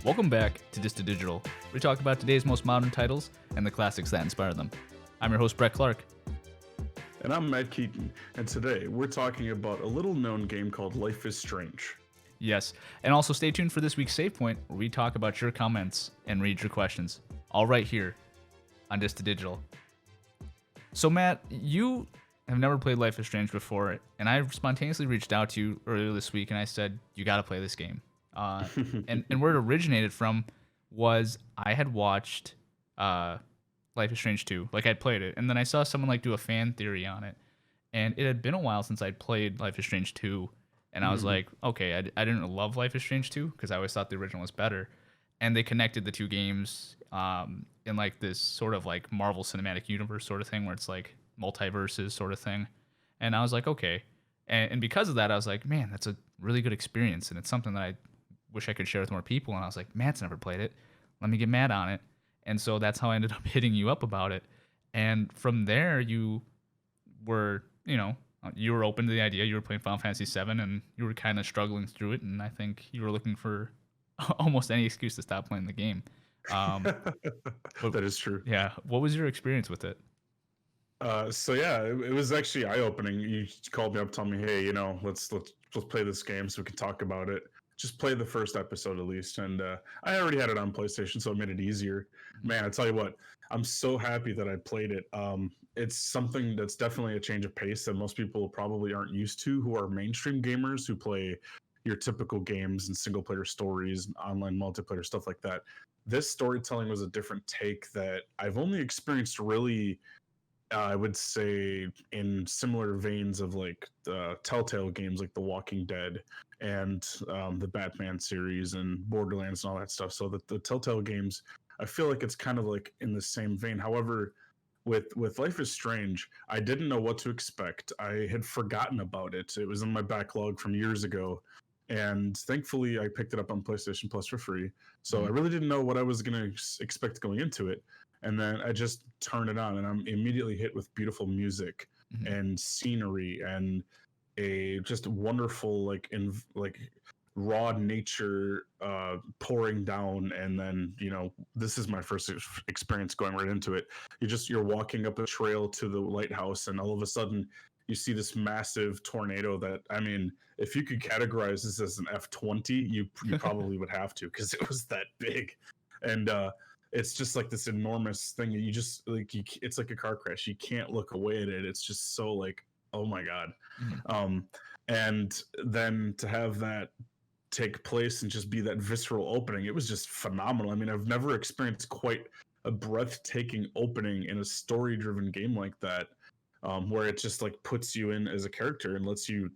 Welcome back to DiskToDigital. We talk about today's most modern titles and the classics that inspire them. I'm your host, Brett Clark. And I'm Matt Keaton, and today we're talking about a little-known game called Life is Strange. Yes, and also stay tuned for this week's Save Point, where we talk about your comments and read your questions, all right here on DiskToDigital. So Matt, you have never played Life is Strange before, and I spontaneously reached out to you earlier this week, and I said, you got to play this game. And where it originated from was I had watched Life is Strange 2. Like, I'd played it, and then I saw someone like do a fan theory on it, and it had been a while since I'd played Life is Strange 2, and I was like, okay, I didn't love Life is Strange 2 because I always thought the original was better, and they connected the two games in like this sort of like Marvel Cinematic Universe sort of thing where it's like multiverses sort of thing, and I was like, okay, and because of that, I was like, man, that's a really good experience, and it's something that I wish I could share with more people. And I was like, Matt's never played it, let me get Matt on it. And so that's how I ended up hitting you up about it. And from there, you were open to the idea. You were playing Final Fantasy VII, and you were kind of struggling through it. And I think you were looking for almost any excuse to stop playing the game. That is true. Yeah. What was your experience with it? It was actually eye-opening. You called me up, telling me, hey, let's play this game so we can talk about it. Just play the first episode at least, and I already had it on PlayStation, so it made it easier. Man, I tell you what, I'm so happy that I played it. It's something that's definitely a change of pace that most people probably aren't used to, who are mainstream gamers who play your typical games and single-player stories, and online multiplayer, stuff like that. This storytelling was a different take that I've only experienced really, I would say, in similar veins of like the Telltale games like The Walking Dead and the Batman series and Borderlands and all that stuff. So the Telltale games, I feel like it's kind of like in the same vein. However, with Life is Strange, I didn't know what to expect. I had forgotten about it. It was in my backlog from years ago. And thankfully, I picked it up on PlayStation Plus for free. So I really didn't know what I was going to expect going into it. And then I just turned it on, and I'm immediately hit with beautiful music and scenery and a just wonderful like raw nature pouring down. And then this is my first experience going right into it. You're walking up a trail to the lighthouse, and all of a sudden you see this massive tornado that, I mean, if you could categorize this as an F-20, you probably would have to, because it was that big. And it's just like this enormous thing. You just it's like a car crash. You can't look away at it. It's just so like, oh my God. And then to have that take place and just be that visceral opening, it was just phenomenal. I mean, I've never experienced quite a breathtaking opening in a story-driven game like that, where it just like puts you in as a character and lets you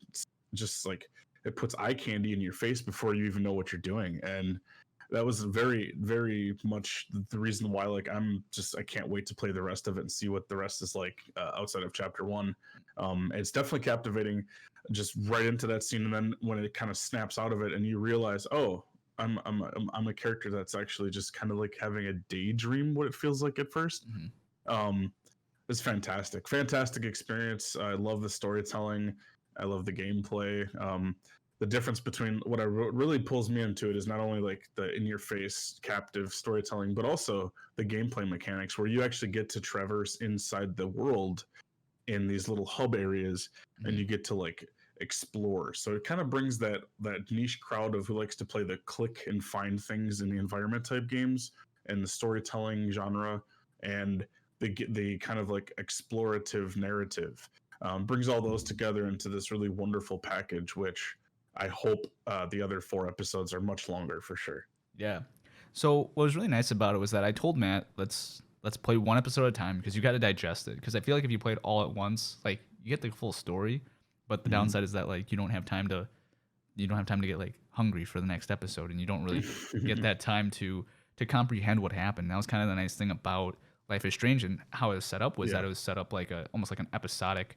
just like, it puts eye candy in your face before you even know what you're doing. And that was very, very much the reason why, like, I can't wait to play the rest of it and see what the rest is like outside of chapter 1. It's definitely captivating, just right into that scene. And then when it kind of snaps out of it and you realize, oh, I'm a character that's actually just kind of like having a daydream, what it feels like at first. It's fantastic experience. I love the storytelling. I love the gameplay. The difference between what really pulls me into it is not only like the in-your-face captive storytelling, but also the gameplay mechanics, where you actually get to traverse inside the world in these little hub areas, and you get to like explore. So it kind of brings that niche crowd of who likes to play the click and find things in the environment type games and the storytelling genre, and the kind of like explorative narrative. Brings all those together into this really wonderful package, which I hope the other 4 episodes are much longer for sure. Yeah. So what was really nice about it was that I told Matt, let's play one episode at a time, because you got to digest it. Because I feel like if you play it all at once, like, you get the full story, but the downside is that like you don't have time to get like hungry for the next episode, and you don't really get that time to comprehend what happened. That was kind of the nice thing about Life is Strange, and how it was set up was that it was set up like almost like an episodic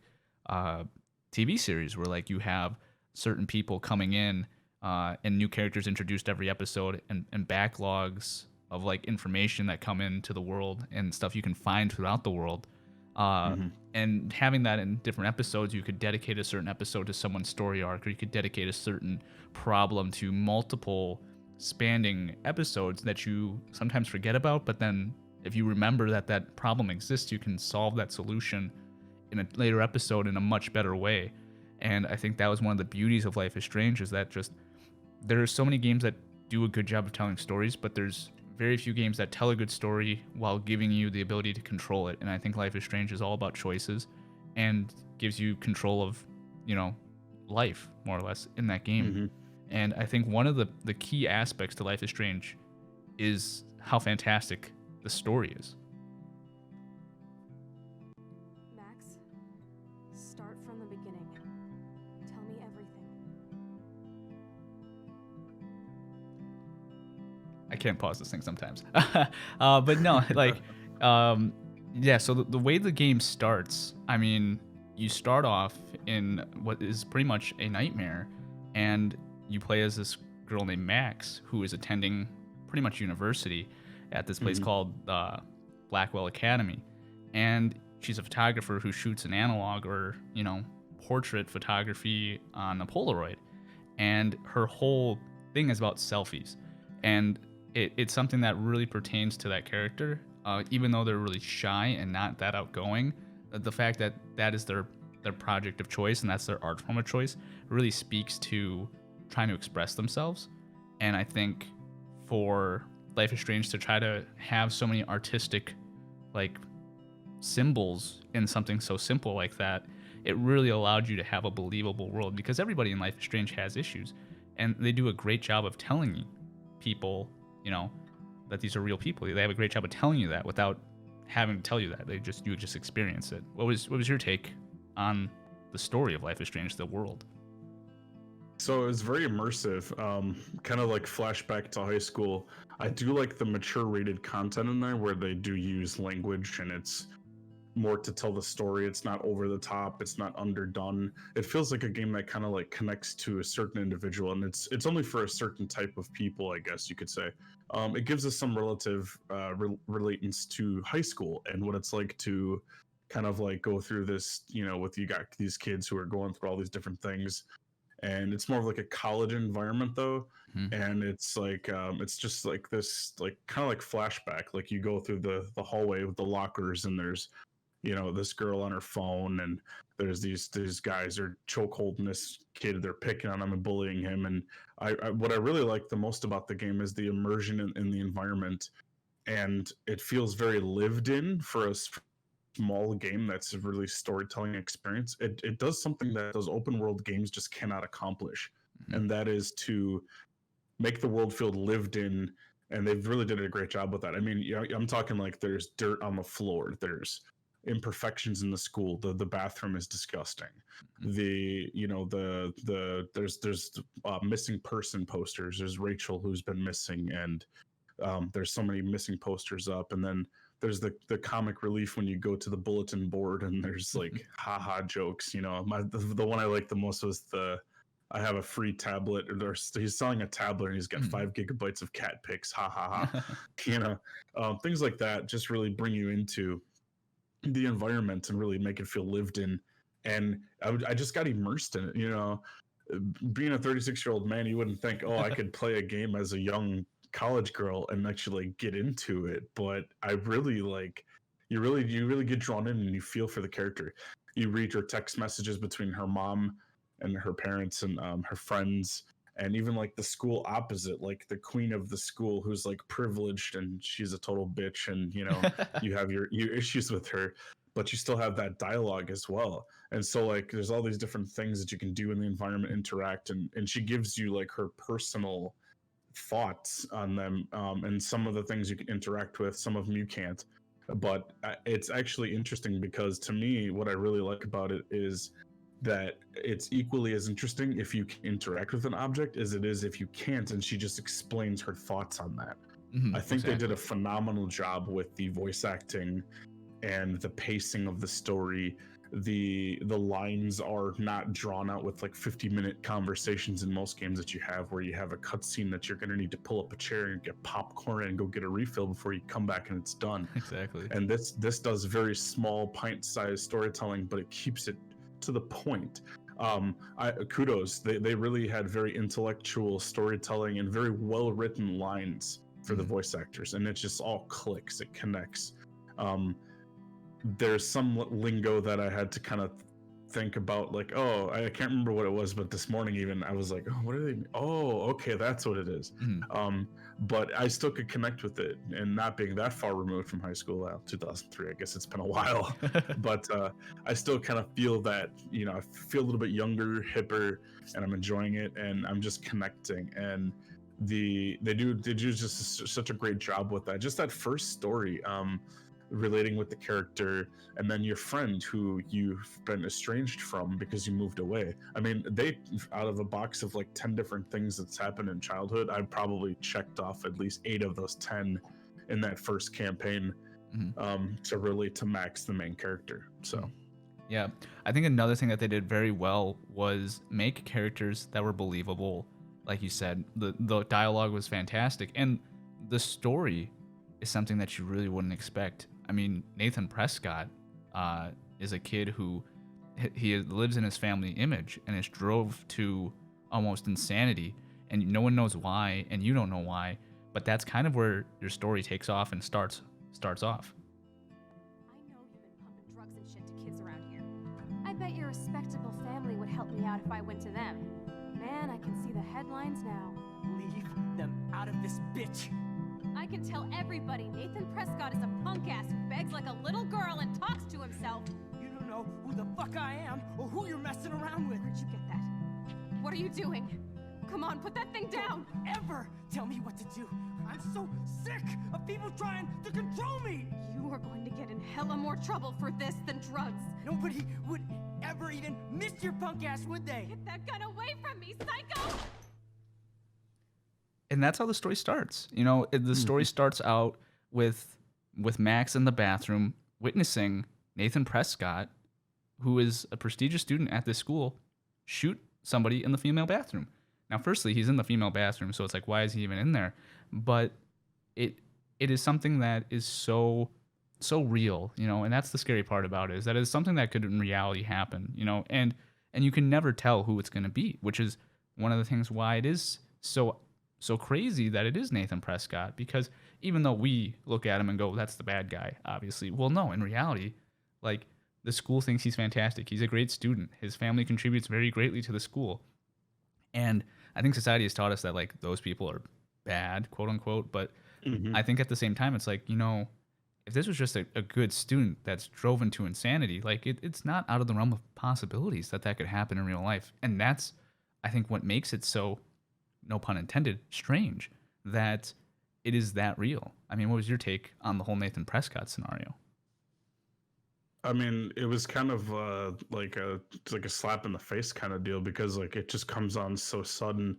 TV series, where like you have certain people coming in and new characters introduced every episode, and backlogs of like information that come into the world and stuff you can find throughout the world. And having that in different episodes, you could dedicate a certain episode to someone's story arc, or you could dedicate a certain problem to multiple spanning episodes that you sometimes forget about, but then if you remember that that problem exists, you can solve that solution in a later episode in a much better way. And I think that was one of the beauties of Life is Strange, is that just there are so many games that do a good job of telling stories, but there's very few games that tell a good story while giving you the ability to control it. And I think Life is Strange is all about choices and gives you control of, life more or less in that game. Mm-hmm. And I think one of the key aspects to Life is Strange is how fantastic the story is. Max, start from the beginning. Tell me everything. I can't pause this thing sometimes. But no, yeah, so the way the game starts, I mean, you start off in what is pretty much a nightmare, and you play as this girl named Max, who is attending pretty much university at this place called Blackwell Academy. And she's a photographer who shoots an analog or, portrait photography on a Polaroid. And her whole thing is about selfies. And it's something that really pertains to that character, even though they're really shy and not that outgoing. The fact that that is their project of choice and that's their art form of choice really speaks to trying to express themselves. And I think for Life is Strange to try to have so many artistic symbols in something so simple like that, it really allowed you to have a believable world, because everybody in Life is Strange has issues, and they do a great job of telling people, that these are real people. They have a great job of telling you that without having to tell you that. You just experience it. What was your take on the story of Life is Strange, the world? So it's very immersive, kind of like flashback to high school. I do like the mature rated content in there where they do use language and it's more to tell the story. It's not over the top. It's not underdone. It feels like a game that kind of connects to a certain individual, and it's only for a certain type of people, I guess you could say. It gives us some relative relatance to high school and what it's like to kind of go through this, with you got these kids who are going through all these different things. And it's more of a college environment though. And it's it's just this kind of flashback. You go through the hallway with the lockers, and there's this girl on her phone, and there's these guys are choke holding this kid, they're picking on him and bullying him. And I what I really like the most about the game is the immersion in the environment, and it feels very lived in for a small game that's a really storytelling experience. It does something that those open world games just cannot accomplish, and that is to make the world feel lived in. And they've really did a great job with that. I mean, I'm talking there's dirt on the floor, there's imperfections in the school, the bathroom is disgusting, there's missing person posters, there's Rachel who's been missing, and there's so many missing posters up. And then there's the comic relief when you go to the bulletin board, and there's haha jokes. The one I like the most was I have a free tablet, or he's selling a tablet and he's got 5 gigabytes of cat pics, ha ha ha. Things like that just really bring you into the environment and really make it feel lived in. And I just got immersed in it. Being a 36-year-old man, you wouldn't think, oh, I could play a game as a young college girl and actually get into it. But I really you really get drawn in, and you feel for the character. You read her text messages between her mom and her parents and her friends, and even the school opposite, the queen of the school who's privileged and she's a total bitch, and you have your issues with her, but you still have that dialogue as well. And so there's all these different things that you can do in the environment, interact, and she gives you her personal thoughts on them, and some of the things you can interact with, some of them you can't. But it's actually interesting, because to me what I really like about it is that it's equally as interesting if you can interact with an object as it is if you can't, and she just explains her thoughts on that. I think they did a phenomenal job with the voice acting and the pacing of the story. The lines are not drawn out with 50-minute conversations in most games that you have, where you have a cutscene that you're going to need to pull up a chair and get popcorn and go get a refill before you come back and it's done. Exactly. And this does very small pint-sized storytelling, but it keeps it to the point. I kudos. They really had very intellectual storytelling and very well written lines for the voice actors, and it just all clicks. It connects. There's some lingo that I had to kind of think about, like, oh, I can't remember what it was, but this morning even I was like, oh, what are they? Oh, okay, that's what it is. But I still could connect with it, and not being that far removed from high school, 2003, I guess it's been a while, but I still kind of feel that, I feel a little bit younger, hipper, and I'm enjoying it, and I'm just connecting. And they do just such a great job with that. Just that first story, relating with the character, and then your friend who you've been estranged from because you moved away. I mean, they, out of a box of like 10 different things that's happened in childhood, I've probably checked off at least 8 of those 10 in that first campaign, to relate to Max, the main character. So yeah, I think another thing that they did very well was make characters that were believable. Like you said, the dialogue was fantastic, and the story is something that you really wouldn't expect. I mean, Nathan Prescott is a kid who he lives in his family image and is drove to almost insanity, and no one knows why, and you don't know why, but that's kind of where your story takes off and starts off. I know you've been pumping drugs and shit to kids around here. I bet your respectable family would help me out if I went to them. Man, I can see the headlines now. Leave them out of this bitch. I can tell everybody Nathan Prescott is a punk ass who begs like a little girl and talks to himself. You don't know who the fuck I am or who you're messing around with. Where'd you get that? What are you doing? Come on, put that thing down! Don't ever tell me what to do. I'm so sick of people trying to control me. You are going to get in hella more trouble for this than drugs. Nobody would ever even miss your punk ass, would they? Get that gun away from me, psycho! And that's how the story starts. The story starts out with Max in the bathroom witnessing Nathan Prescott, who is a prestigious student at this school, shoot somebody in the female bathroom. Now, firstly, he's in the female bathroom, so it's like, why is he even in there? But it is something that is so real, and that's the scary part about it, is that it's something that could in reality happen, and you can never tell who it's going to be, which is one of the things why it is so crazy that it is Nathan Prescott, because even though we look at him and go, that's the bad guy, obviously, well, no, in reality, like, the school thinks he's fantastic. He's a great student. His family contributes very greatly to the school. And I think society has taught us that, like, those people are bad, quote unquote. But I think at the same time, it's like, if this was just a good student that's drove into insanity, like, it's not out of the realm of possibilities that could happen in real life. And that's, I think, what makes it so, no pun intended, strange that it is that real. I mean, what was your take on the whole Nathan Prescott scenario? I mean, it was kind of like a slap in the face kind of deal, because like it just comes on so sudden.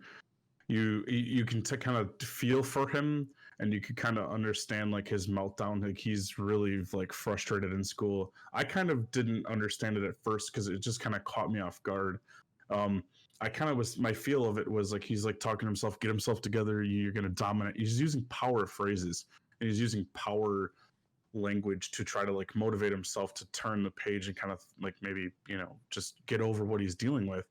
You can kind of feel for him, and you can kind of understand like his meltdown. Like, he's really like frustrated in school. I kind of didn't understand it at first because it just kind of caught me off guard. My feel of it was like he's like talking to himself, get himself together. You're gonna dominate. He's using power phrases, and he's using power language to try to like motivate himself to turn the page and kind of like maybe just get over what he's dealing with.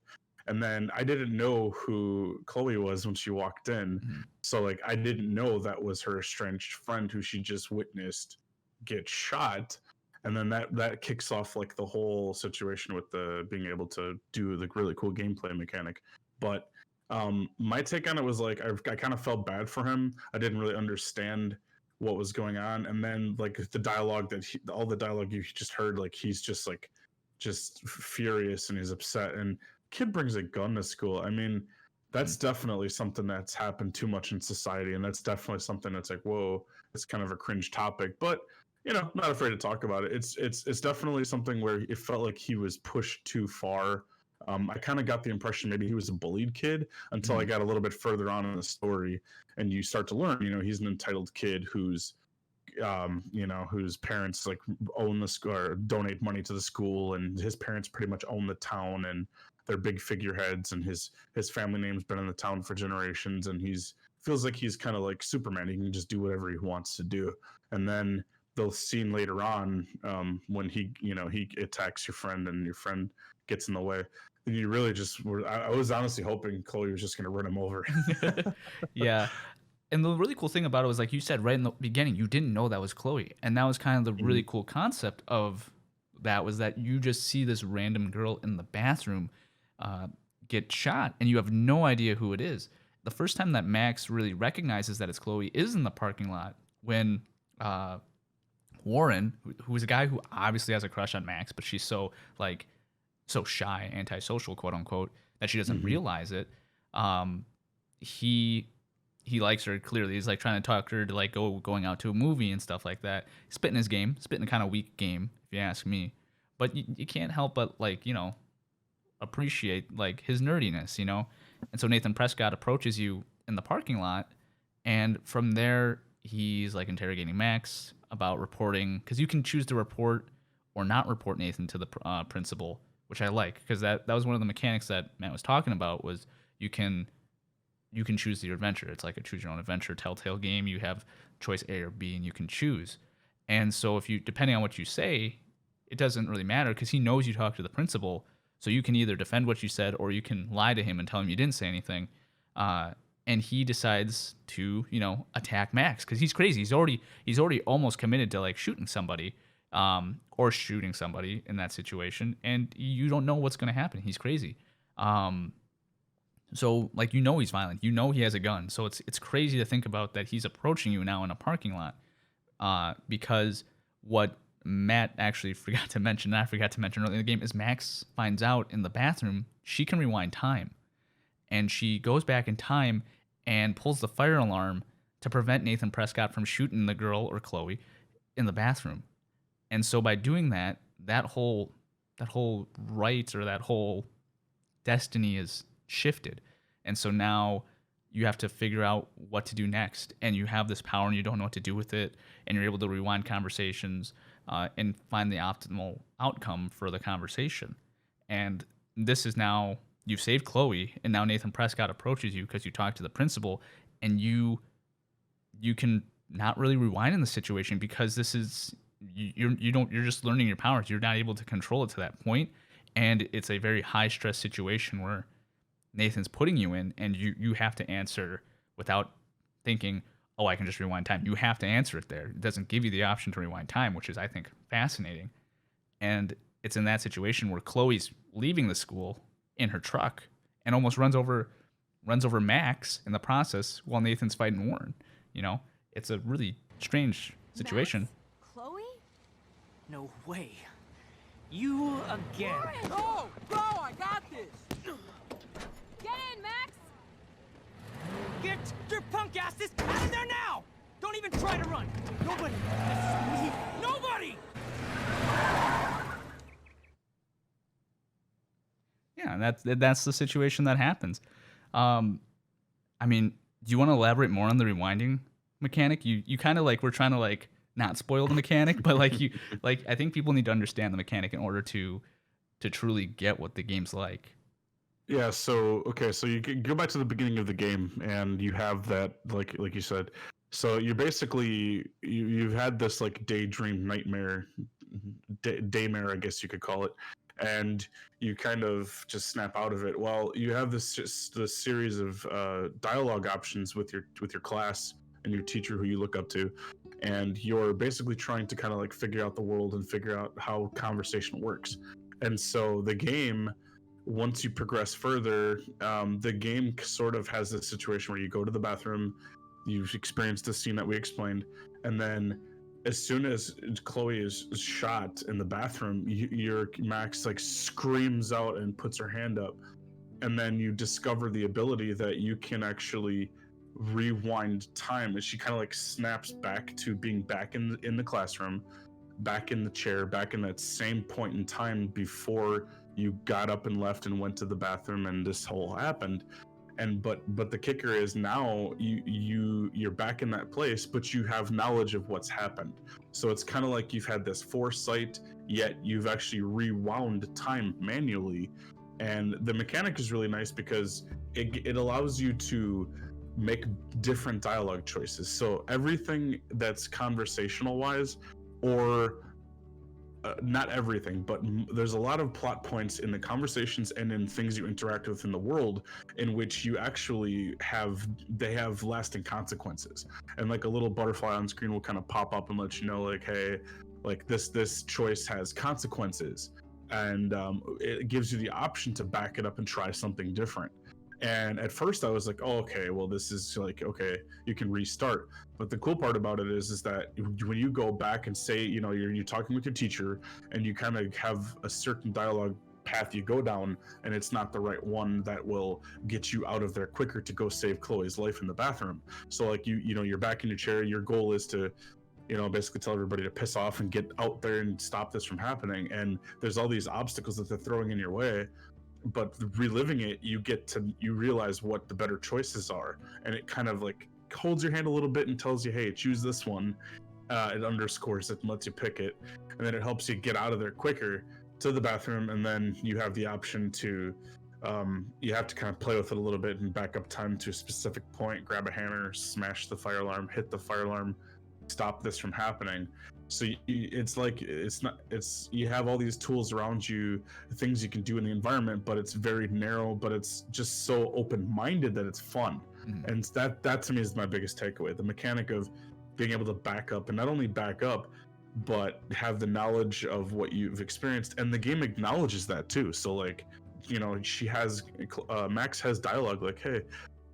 And then I didn't know who Chloe was when she walked in, so like I didn't know that was her estranged friend who she just witnessed get shot. And then that kicks off like the whole situation with the being able to do the really cool gameplay mechanic. But my take on it was like I kind of felt bad for him. I didn't really understand what was going on, and then like the dialogue all the dialogue you just heard, like he's just furious and he's upset, and kid brings a gun to school. I mean, that's definitely something that's happened too much in society, and that's definitely something that's like, whoa, it's kind of a cringe topic, but not afraid to talk about it. It's definitely something where it felt like he was pushed too far. I kind of got the impression maybe he was a bullied kid until I got a little bit further on in the story, and you start to learn, he's an entitled kid whose parents like own the school or donate money to the school, and his parents pretty much own the town, and they're big figureheads, and his family name's been in the town for generations, and feels like he's kind of like Superman. He can just do whatever he wants to do. And then the scene later on, when he attacks your friend and your friend gets in the way. You really just were. I was honestly hoping Chloe was just going to run him over. Yeah. And the really cool thing about it was, like you said right in the beginning, you didn't know that was Chloe. And that was kind of the really cool concept of that, was that you just see this random girl in the bathroom get shot, and you have no idea who it is. The first time that Max really recognizes that it's Chloe is in the parking lot when Warren, who is a guy who obviously has a crush on Max, but she's so shy, antisocial, quote unquote, that she doesn't realize it. He likes her clearly. He's like trying to talk her to like going out to a movie and stuff like that. Spitting his game, spitting a kind of weak game, if you ask me. But you can't help but, like, you know, appreciate like his nerdiness, you know. And so Nathan Prescott approaches you in the parking lot, and from there he's like interrogating Max about reporting, because you can choose to report or not report Nathan to the principal, which I like, because that was one of the mechanics that Matt was talking about. Was you can choose your adventure. It's like a choose your own adventure Telltale game. You have choice A or B, and you can choose. And so if you, depending on what you say, it doesn't really matter, because he knows you talked to the principal. So you can either defend what you said, or you can lie to him and tell him you didn't say anything. And he decides to, you know, attack Max, because he's crazy. He's already almost committed to like shooting somebody, or shooting somebody in that situation, and you don't know what's going to happen. He's crazy. So like, you know, he's violent. You know he has a gun. So it's crazy to think about that he's approaching you now in a parking lot, because what Matt actually forgot to mention, I forgot to mention earlier in the game, is Max finds out in the bathroom she can rewind time. And she goes back in time and pulls the fire alarm to prevent Nathan Prescott from shooting the girl, or Chloe, in the bathroom. And so by doing that, that whole right, or that whole destiny is shifted. And so now you have to figure out what to do next. And you have this power and you don't know what to do with it. And you're able to rewind conversations and find the optimal outcome for the conversation. And this is now, you've saved Chloe, and now Nathan Prescott approaches you because you talked to the principal, and you can not really rewind in the situation, because this is, you're just learning your powers. You're not able to control it to that point, and it's a very high stress situation where Nathan's putting you in, and you have to answer without thinking, oh, I can just rewind time. You have to answer it there. It doesn't give you the option to rewind time, which is, I think, fascinating. And it's in that situation where Chloe's leaving the school in her truck and almost runs over Max in the process while Nathan's fighting Warren. You know, it's a really strange situation. Max? Chloe? No way. You again. Go! Go! I got this! Get in, Max! Get your punk asses out of there now! Don't even try to run! Nobody! This is me. Nobody! Yeah, and that's the situation that happens. I mean, do you want to elaborate more on the rewinding mechanic? You kind of like, we're trying to like not spoil the mechanic, but like I think people need to understand the mechanic in order to truly get what the game's like. Yeah, so you can go back to the beginning of the game, and you have that, like you said. So you're basically, you've had this like daydream, nightmare, daymare, I guess you could call it, and you kind of just snap out of it. Well, you have this series of dialogue options with your class and your teacher, who you look up to, and you're basically trying to kind of like figure out the world and figure out how conversation works. And so the game, once you progress further, the game sort of has this situation where you go to the bathroom, you've experienced the scene that we explained, and then as soon as Chloe is shot in the bathroom, your Max like screams out and puts her hand up, and then you discover the ability that you can actually rewind time, and she kind of like snaps back to being back in the classroom, back in the chair, back in that same point in time before you got up and left and went to the bathroom and this whole happened. And but the kicker is, now you're back in that place, but you have knowledge of what's happened. So it's kind of like you've had this foresight, yet you've actually rewound time manually. And the mechanic is really nice because it allows you to make different dialogue choices. So everything that's conversational wise, or not everything, but there's a lot of plot points in the conversations and in things you interact with in the world in which you actually have lasting consequences. And like a little butterfly on screen will kind of pop up and let you know, like, hey, like this choice has consequences, and it gives you the option to back it up and try something different. And at first I was like, oh, okay, well, this is like, okay, you can restart. But the cool part about it is that when you go back and say, you know, you're talking with your teacher and you kind of have a certain dialogue path you go down, and it's not the right one that will get you out of there quicker to go save Chloe's life in the bathroom. So like you know, you're back in your chair, your goal is to, you know, basically tell everybody to piss off and get out there and stop this from happening. And there's all these obstacles that they're throwing in your way. But reliving it, you realize what the better choices are, and it kind of like holds your hand a little bit and tells you, hey, choose this one. It underscores it and lets you pick it, and then it helps you get out of there quicker to the bathroom. And then you have the option to you have to kind of play with it a little bit and back up time to a specific point, grab a hammer, smash the fire alarm, hit the fire alarm, stop this from happening. So it's like you have all these tools around you, things you can do in the environment, but it's very narrow, but it's just so open-minded that it's fun. And that to me is my biggest takeaway, the mechanic of being able to back up, and not only back up but have the knowledge of what you've experienced, and the game acknowledges that too. So like, you know, Max has dialogue like, hey,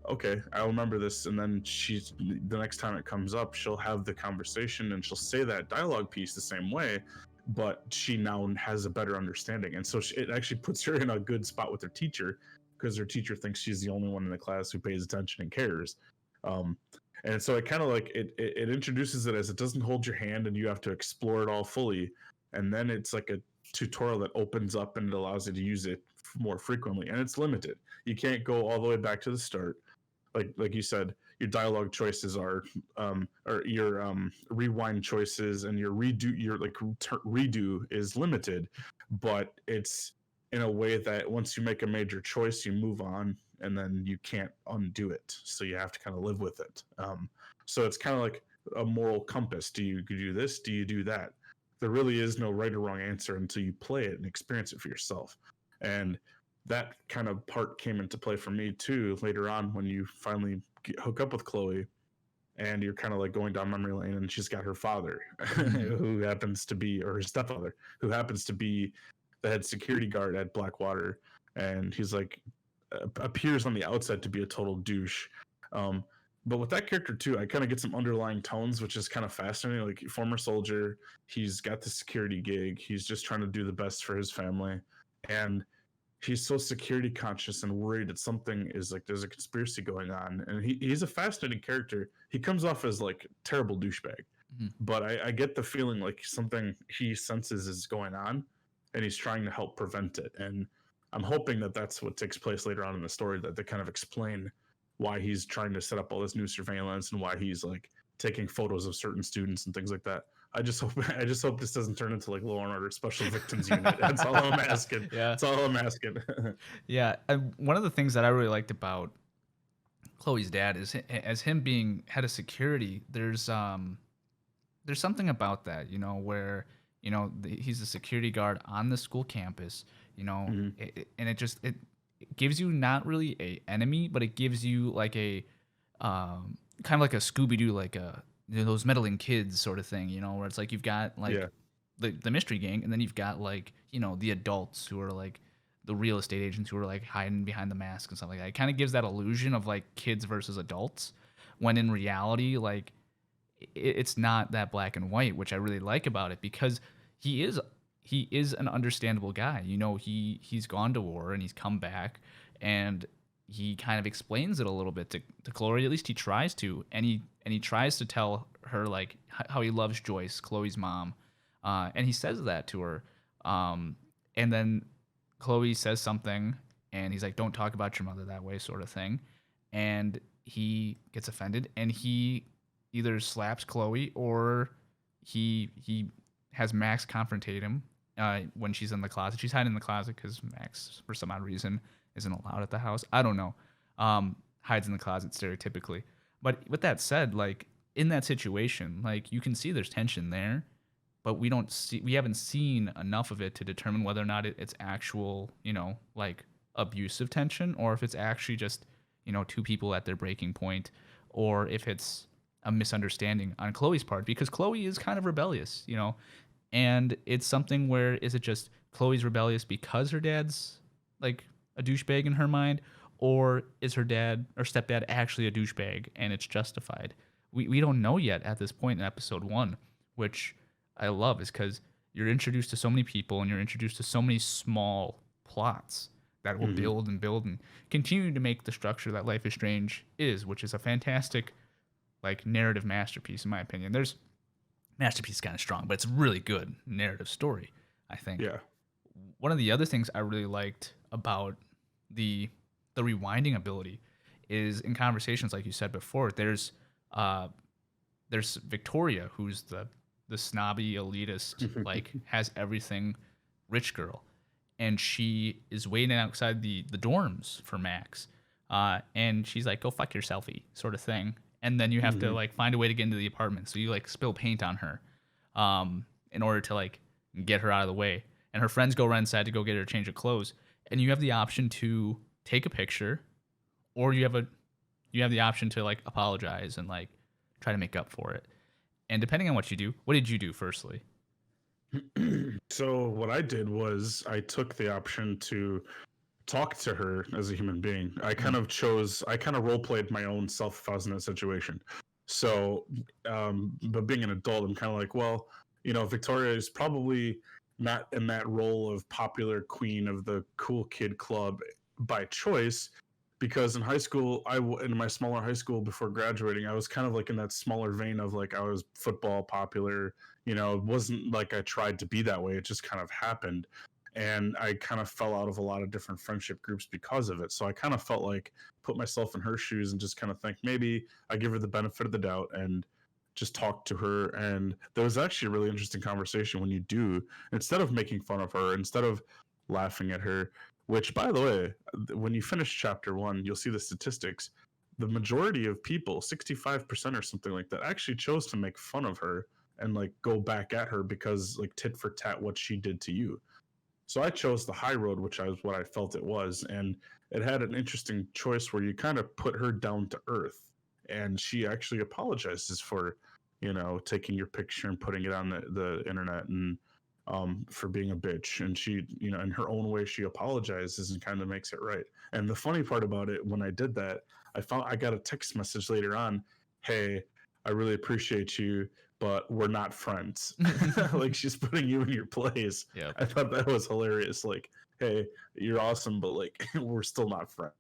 okay, I'll remember this. And then the next time it comes up, she'll have the conversation and she'll say that dialogue piece the same way, but she now has a better understanding. And so it actually puts her in a good spot with her teacher, because her teacher thinks she's the only one in the class who pays attention and cares. And so it kind of like, it introduces it as it doesn't hold your hand and you have to explore it all fully. And then it's like a tutorial that opens up and it allows you to use it more frequently. And it's limited. You can't go all the way back to the start. Like you said, your dialogue choices are, or your rewind choices and your redo is limited, but it's in a way that once you make a major choice, you move on, and then you can't undo it. So you have to kind of live with it. So it's kind of like a moral compass. Do you do this? Do you do that? There really is no right or wrong answer until you play it and experience it for yourself. And that kind of part came into play for me too later on, when you finally hook up with Chloe and you're kind of like going down memory lane, and she's got her father who happens to be, or her stepfather, who happens to be the head security guard at Blackwater. And he's like, appears on the outside to be a total douche. But with that character too, I kind of get some underlying tones, which is kind of fascinating. Like, former soldier, he's got the security gig, he's just trying to do the best for his family. And he's so security conscious and worried that something is like, there's a conspiracy going on. And he's a fascinating character. He comes off as like terrible douchebag, but I get the feeling like something he senses is going on, and he's trying to help prevent it. And I'm hoping that that's what takes place later on in the story, that they kind of explain why he's trying to set up all this new surveillance and why he's like taking photos of certain students and things like that. I just hope this doesn't turn into like Law and Order Special Victims Unit. That's all I'm asking. Yeah. That's all I'm asking. Yeah. One of the things that I really liked about Chloe's dad is, as him being head of security, there's something about that, you know, where, you know, he's a security guard on the school campus, you know, and it gives you not really a enemy, but it gives you like a kind of like a Scooby-Doo, like a, you know, those meddling kids sort of thing, you know, where it's like you've got like the mystery gang, and then you've got like, you know, the adults who are like the real estate agents who are like hiding behind the mask and stuff like that. It kind of gives that illusion of like kids versus adults, when in reality, like it's not that black and white, which I really like about it, because he is an understandable guy. You know, he's gone to war and he's come back, and he kind of explains it a little bit to Chloe. At least he tries to, and he tries to tell her like how he loves Joyce, Chloe's mom, and he says that to her. And then Chloe says something, and he's like, "Don't talk about your mother that way," sort of thing. And he gets offended, and he either slaps Chloe or he has Max confrontate him when she's in the closet. She's hiding in the closet because Max, for some odd reason, isn't allowed at the house. I don't know. Hides in the closet stereotypically. But with that said, like in that situation, like you can see there's tension there, but we haven't seen enough of it to determine whether or not it's actual, like abusive tension, or if it's actually just, two people at their breaking point, or if it's a misunderstanding on Chloe's part, because Chloe is kind of rebellious, and it's something where, is it just Chloe's rebellious because her dad's like a douchebag in her mind, or is her dad or stepdad actually a douchebag and it's justified? We don't know yet at this point in episode 1, which I love, is because you're introduced to so many people and you're introduced to so many small plots that will build and build and continue to make the structure that Life is Strange is, which is a fantastic like narrative masterpiece in my opinion. There's masterpiece is kind of strong, but it's a really good narrative story, I think. Yeah. One of the other things I really liked about the rewinding ability is, in conversations like you said before, there's Victoria, who's the snobby elitist, like has everything rich girl, and she is waiting outside the dorms for Max, and she's like, go fuck yourselfy sort of thing, and then you have to like find a way to get into the apartment, so you like spill paint on her in order to like get her out of the way, and her friends go run inside to go get her a change of clothes, and you have the option to take a picture, or you have the option to like apologize and like try to make up for it. And depending on what you do, what did you do firstly? So what I did was I took the option to talk to her as a human being. I kind of role played my own self if I was in that situation. So, but being an adult, I'm kind of like, well, Victoria is probably not in that role of popular queen of the cool kid club by choice, because in high school, in my smaller high school before graduating, I was kind of like in that smaller vein of like I was football popular. It wasn't like I tried to be that way. It just kind of happened. And I kind of fell out of a lot of different friendship groups because of it. So I kind of felt like put myself in her shoes and just kind of think maybe I give her the benefit of the doubt and just talk to her. And there was actually a really interesting conversation when you do, instead of making fun of her, instead of laughing at her, which, by the way, when you finish chapter 1, you'll see the statistics. The majority of people, 65% or something like that, actually chose to make fun of her and like go back at her because like tit for tat what she did to you. So I chose the high road, which was what I felt it was. And it had an interesting choice where you kind of put her down to earth. And she actually apologizes for, taking your picture and putting it on the internet, and for being a bitch. And she, in her own way, she apologizes and kind of makes it right. And the funny part about it, when I did that, I got a text message later on, hey, I really appreciate you, but we're not friends. Like, she's putting you in your place. Yeah. I thought that was hilarious. Like, hey, you're awesome, but like we're still not friends.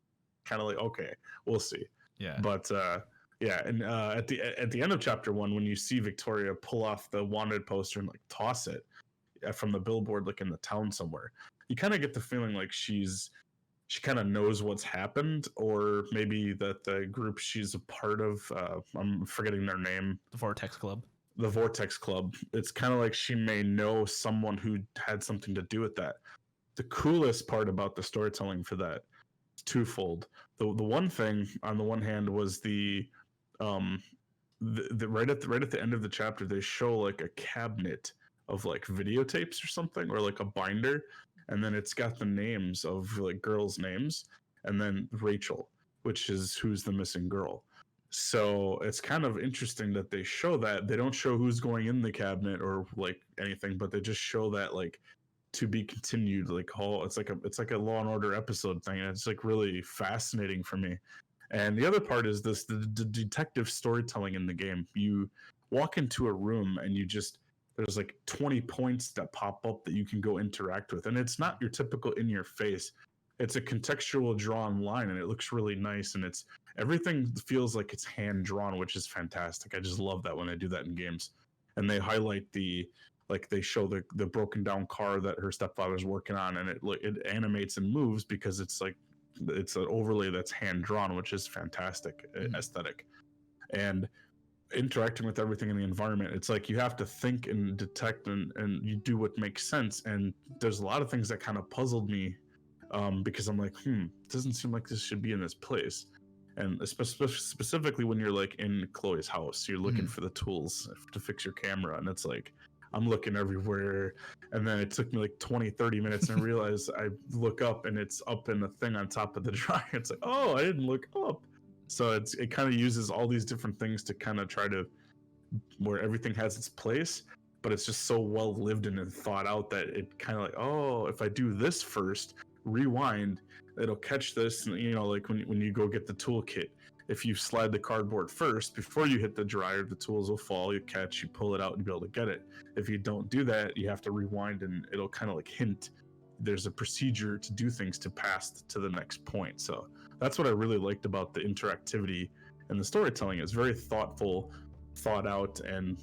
Kind of like, okay, we'll see. Yeah. But yeah, and at the end of chapter 1, when you see Victoria pull off the wanted poster and like toss it from the billboard like in the town somewhere, you kind of get the feeling like she kind of knows what's happened, or maybe that the group she's a part of, I'm forgetting their name, The Vortex Club. It's kind of like she may know someone who had something to do with that. The coolest part about the storytelling for that is twofold. The one thing on the one hand was the right at the end of the chapter, they show like a cabinet of like videotapes or something, or like a binder, and then it's got the names of like girls' names, and then Rachel, which is who's the missing girl. So it's kind of interesting that they show that. They don't show who's going in the cabinet or like anything, but they just show that like to be continued, like it's like a Law and Order episode thing, and it's like really fascinating for me. And the other part is the detective storytelling in the game. You walk into a room and there's like 20 points that pop up that you can go interact with. And it's not your typical in your face. It's a contextual drawn line, and it looks really nice. And everything feels like it's hand drawn, which is fantastic. I just love that when they do that in games. And they highlight they show the broken down car that her stepfather's working on, and it animates and moves because it's an overlay that's hand drawn, which is fantastic aesthetic. And interacting with everything in the environment, it's like you have to think and detect and you do what makes sense. And there's a lot of things that kind of puzzled me, because I'm like, it doesn't seem like this should be in this place. And specifically when you're like in Chloe's house, you're looking for the tools to fix your camera, and it's like, I'm looking everywhere. And then it took me like 20, 30 minutes and I realized I look up and it's up in the thing on top of the dryer. It's like, oh, I didn't look up. So it kind of uses all these different things to kind of try to where everything has its place, but it's just so well lived in and thought out that it kind of like, oh, if I do this first, rewind, it'll catch this. And, like when you go get the toolkit, if you slide the cardboard first before you hit the dryer, the tools will fall, you catch, you pull it out, and you'll be able to get it. If you don't do that, you have to rewind, and it'll kind of like hint there's a procedure to do things to pass to the next point. So that's what I really liked about the interactivity and the storytelling. It's very thoughtful, thought out, and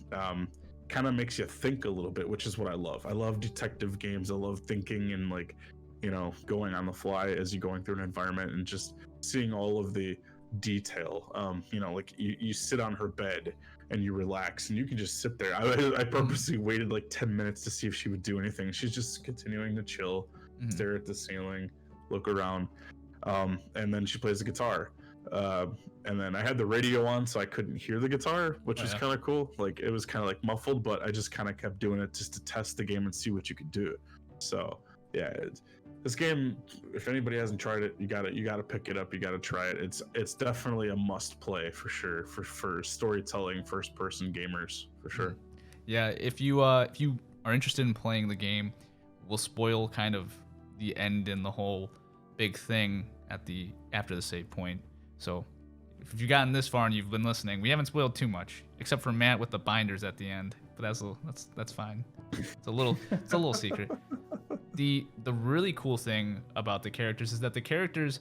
kind of makes you think a little bit, which is what I love. I love detective games. I love thinking and like, going on the fly as you're going through an environment and just seeing all of the detail. Like you sit on her bed and you relax and you can just sit there. I purposely waited like 10 minutes to see if she would do anything. She's just continuing to chill, stare at the ceiling, look around, and then she plays the guitar. And then I had the radio on so I couldn't hear the guitar, which was kind of cool. Like it was kind of like muffled, but I just kind of kept doing it just to test the game and see what you could do. So yeah, this game, if anybody hasn't tried it, you gotta pick it up. You gotta try it. It's definitely a must play for sure for storytelling, first person gamers for sure. Yeah, if you are interested in playing the game, we'll spoil kind of the end and the whole big thing after the save point. So if you've gotten this far and you've been listening, we haven't spoiled too much, except for Matt with the binders at the end. But that's fine. It's a little secret. The really cool thing about the characters is that the characters,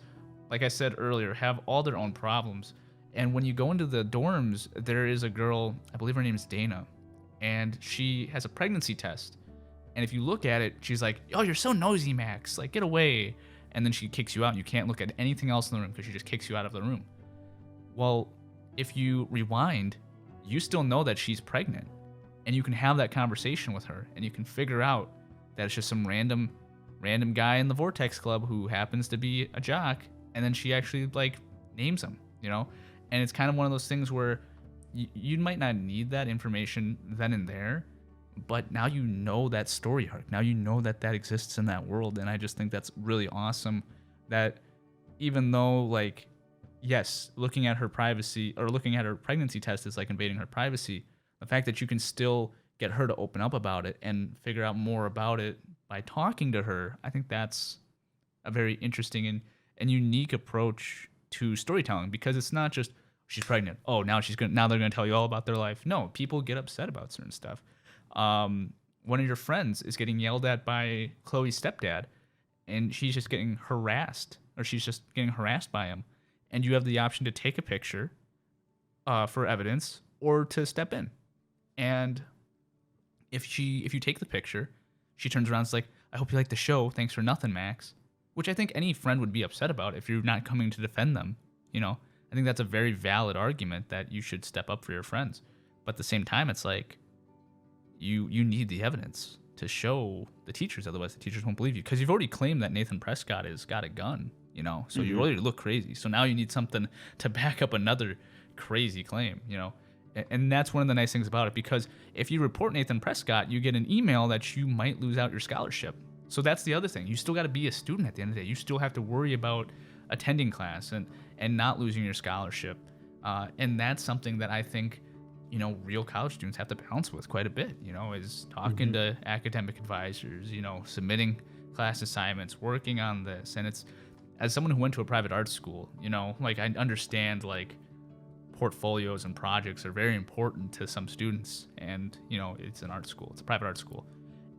like I said earlier, have all their own problems. And when you go into the dorms, there is a girl, I believe her name is Dana, and she has a pregnancy test. And if you look at it, she's like, "Oh, you're so nosy, Max. Like, get away." And then she kicks you out, and you can't look at anything else in the room because she just kicks you out of the room. Well, if you rewind, you still know that she's pregnant. And you can have that conversation with her, and you can figure out that it's just some random guy in the Vortex Club who happens to be a jock, and then she actually like names him, And it's kind of one of those things where you might not need that information then and there, but now you know that story arc. Now you know that exists in that world, and I just think that's really awesome. That even though like, yes, looking at her privacy or looking at her pregnancy test is like invading her privacy. The fact that you can still get her to open up about it and figure out more about it by talking to her, I think that's a very interesting and unique approach to storytelling, because it's not just she's pregnant. Oh, now they're gonna tell you all about their life. No, people get upset about certain stuff. One of your friends is getting yelled at by Chloe's stepdad, and she's just getting harassed by him, and you have the option to take a picture for evidence or to step in. And if you take the picture, she turns around and is like, "I hope you like the show. Thanks for nothing, Max." Which I think any friend would be upset about if you're not coming to defend them. I think that's a very valid argument that you should step up for your friends. But at the same time, it's like you need the evidence to show the teachers. Otherwise, the teachers won't believe you, because you've already claimed that Nathan Prescott has got a gun. So you already look crazy. So now you need something to back up another crazy claim. And that's one of the nice things about it, because if you report Nathan Prescott, you get an email that you might lose out your scholarship. So that's the other thing. You still got to be a student at the end of the day. You still have to worry about attending class and not losing your scholarship. And that's something that I think, real college students have to balance with quite a bit, is talking to academic advisors, submitting class assignments, working on this. And it's, as someone who went to a private art school, like I understand like portfolios and projects are very important to some students, and it's an art school, it's a private art school.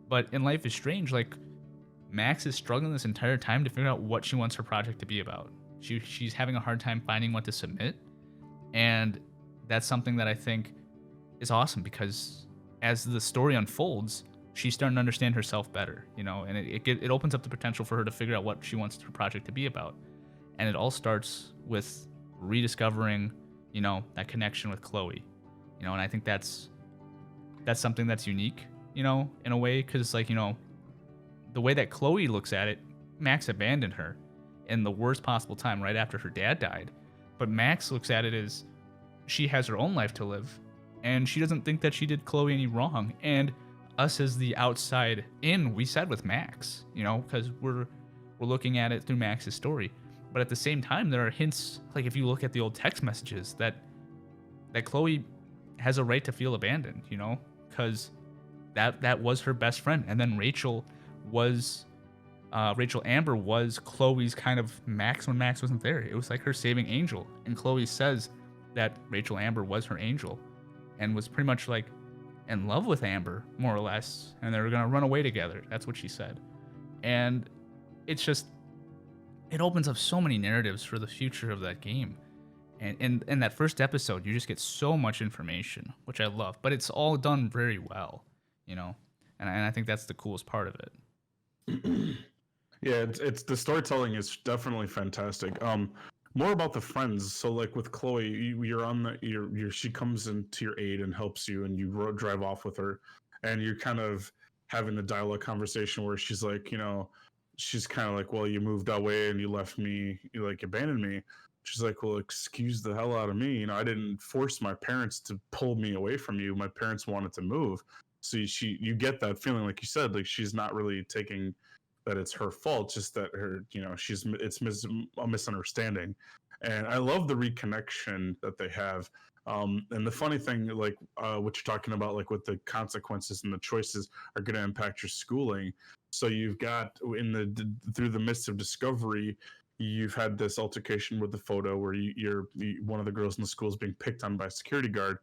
But in Life is Strange, like Max is struggling this entire time to figure out what she wants her project to be about. She's having a hard time finding what to submit, and that's something that I think is awesome, because as the story unfolds, she's starting to understand herself better, and it opens up the potential for her to figure out what she wants her project to be about. And it all starts with rediscovering that connection with Chloe, and I think that's something that's unique, in a way, because like, the way that Chloe looks at it, Max abandoned her in the worst possible time right after her dad died. But Max looks at it as she has her own life to live, and she doesn't think that she did Chloe any wrong. And us as the outside in, we said with Max, you know, because we're looking at it through Max's story. But at the same time, there are hints, like if you look at the old text messages, that Chloe has a right to feel abandoned, you know, because that was her best friend, and then Rachel Amber was Chloe's kind of Max when Max wasn't there. It was like her saving angel, and Chloe says that Rachel Amber was her angel, and was pretty much like in love with Amber, more or less, and they were gonna run away together. That's what she said, and it's just, it opens up so many narratives for the future of that game. And in that first episode, you just get so much information, which I love, but it's all done very well, you know, and I think that's the coolest part of it. Yeah, it's the storytelling is definitely fantastic. More about the friends. So like with Chloe, you're on the she comes into your aid and helps you, and you drive off with her, and you're kind of having the dialogue conversation where she's like, you know, she's kind of like, well, you moved away and you left me, you like abandoned me. She's like, well, excuse the hell out of me. You know, I didn't force my parents to pull me away from you. My parents wanted to move. So you get that feeling, like you said, like she's not really taking that it's her fault, just that her, you know, it's a misunderstanding. And I love the reconnection that they have. And the funny thing, like what you're talking about, like what the consequences and the choices are going to impact your schooling. So you've got through the midst of discovery, you've had this altercation with the photo where you're one of the girls in the school is being picked on by a security guard,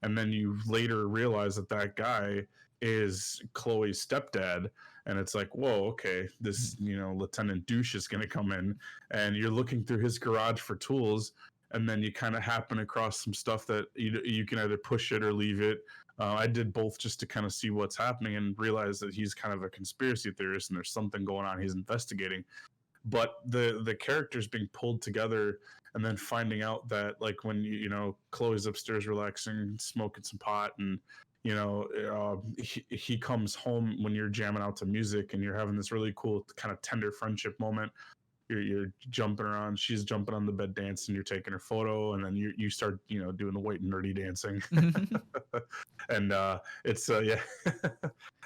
and then you later realize that guy is Chloe's stepdad, and it's like, whoa, okay, this, you know, Lieutenant Douche is going to come in, and you're looking through his garage for tools, and then you kind of happen across some stuff that you can either push it or leave it. I did both just to kind of see what's happening and realize that he's kind of a conspiracy theorist and there's something going on he's investigating. But the characters being pulled together, and then finding out that, like, when you know Chloe's upstairs relaxing, smoking some pot, and you know he comes home when you're jamming out to music, and you're having this really cool kind of tender friendship moment. You're jumping around, she's jumping on the bed dancing, you're taking her photo, and then you start, you know, doing the white nerdy dancing. And it's yeah,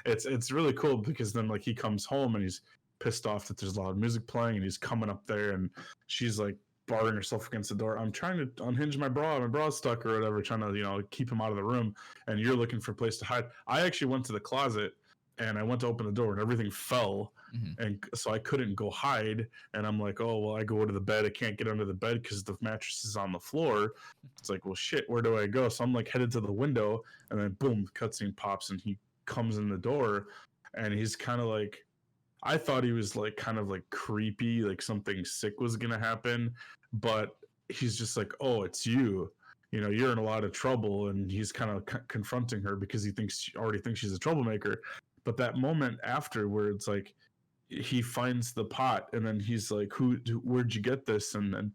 it's really cool, because then like he comes home and he's pissed off that there's loud music playing, and he's coming up there, and she's like barring herself against the door. I'm trying to unhinge my bra's stuck or whatever, trying to, you know, keep him out of the room, and you're looking for a place to hide. I actually went to the closet and I went to open the door and everything fell. And so I couldn't go hide, and I'm like, oh well, I go to the bed, I can't get under the bed because the mattress is on the floor. It's like, well shit, where do I go? So I'm like headed to the window, and then boom, cutscene pops, and he comes in the door, and he's kind of like, I thought he was like kind of like creepy, like something sick was gonna happen, but he's just like, oh, it's you, you know, you're in a lot of trouble, and he's kind of confronting her because he already thinks she's a troublemaker. But that moment after, where it's like he finds the pot, and then he's like, where'd you get this? And then